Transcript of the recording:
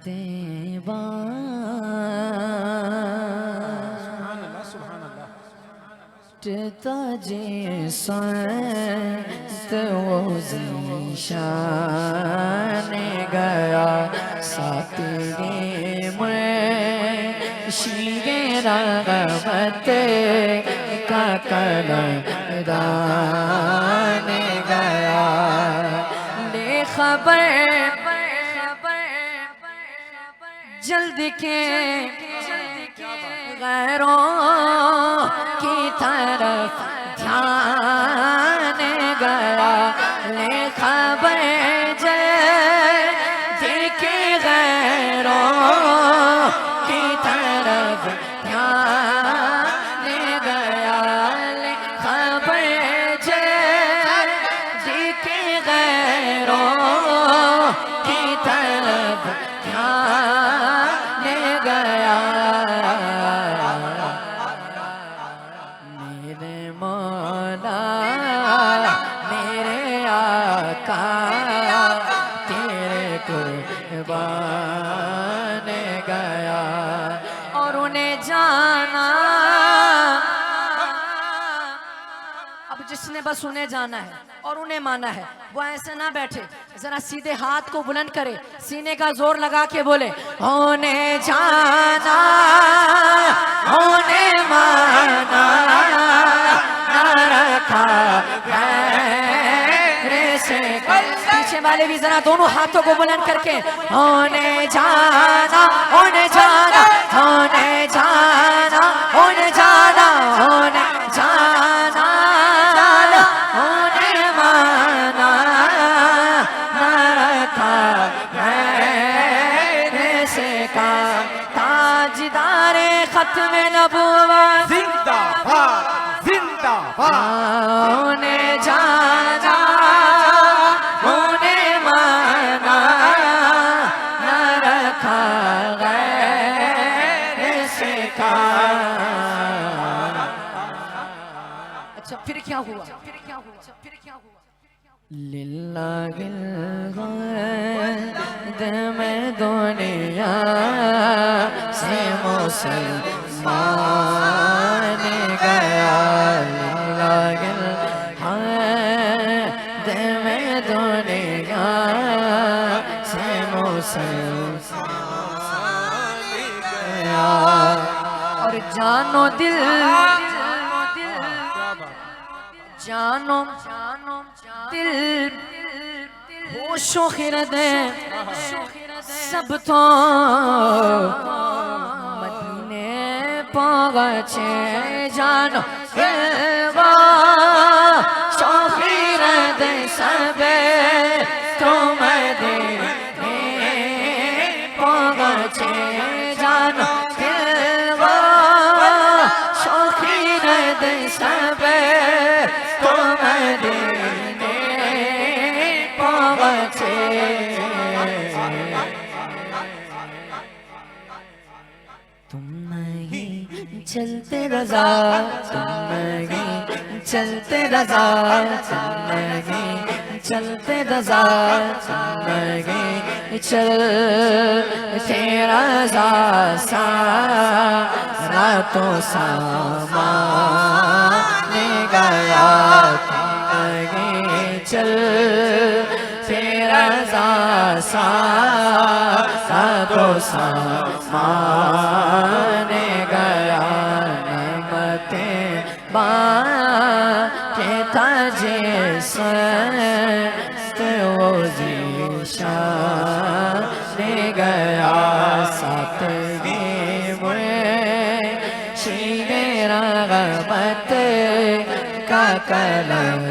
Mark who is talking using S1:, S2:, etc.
S1: तेवा ताजे संत वो ज़ीशान गया सातगे में शीगे रगबत का कलदान गया ले खबर जल्द के गैरों की तरफ ध्यान गया ले खबर जल्द के गैरों की तरफ ध्यान गया ले खबर जल्द के गैरों की तरफ ध्यान गया मेरे मौला मेरे आका तेरे कुर्बान गया और उन्हें जाना अब जिसने बस उन्हें जाना है और उन्हें माना है वो ऐसे ना बैठे जरा सीधे हाथ को बुलंद करे सीने का जोर लगा के बोले होने जाना होने माना ना रखा रे से पीछे वाले भी जरा दोनों हाथों को बुलंद करके होने जाना होने जाना होने जाना होने जाना होने जाना होने माना ना रखा मैंने से का ताजदारे खत्म नबुव्वत
S2: जिंदाबाद जिंदाबाद
S1: होने जाना होने माना ना रखा गैर से का अच्छा फिर क्या हुआ फिर क्या हुआ फिर क्या हुआ लिल्लाहिल गैद में दुनिया से मुसलमान गया लिल्लाहिल गैद में दुनिया से मुसलमान गया और जानो दिल जानो दिल होशो खिरदे सब तो मदीने पहुंचे जानो होशो खिरदे सब तो मदीने पहुंचे जानो होशो खिरदे सब तो मदीने पहुंचे तुम नहीं चलते रज़ा तुम नहीं चलते रज़ा तुम नहीं चलते रज़ा तुम नहीं चलते रज़ा सारा तो सामान गया तुम नहीं चल तेरा सारा तो सामान गया नेमते बाके ताजे संत वो ज़ीशान गया सातगे में शीगे रगबत का कलम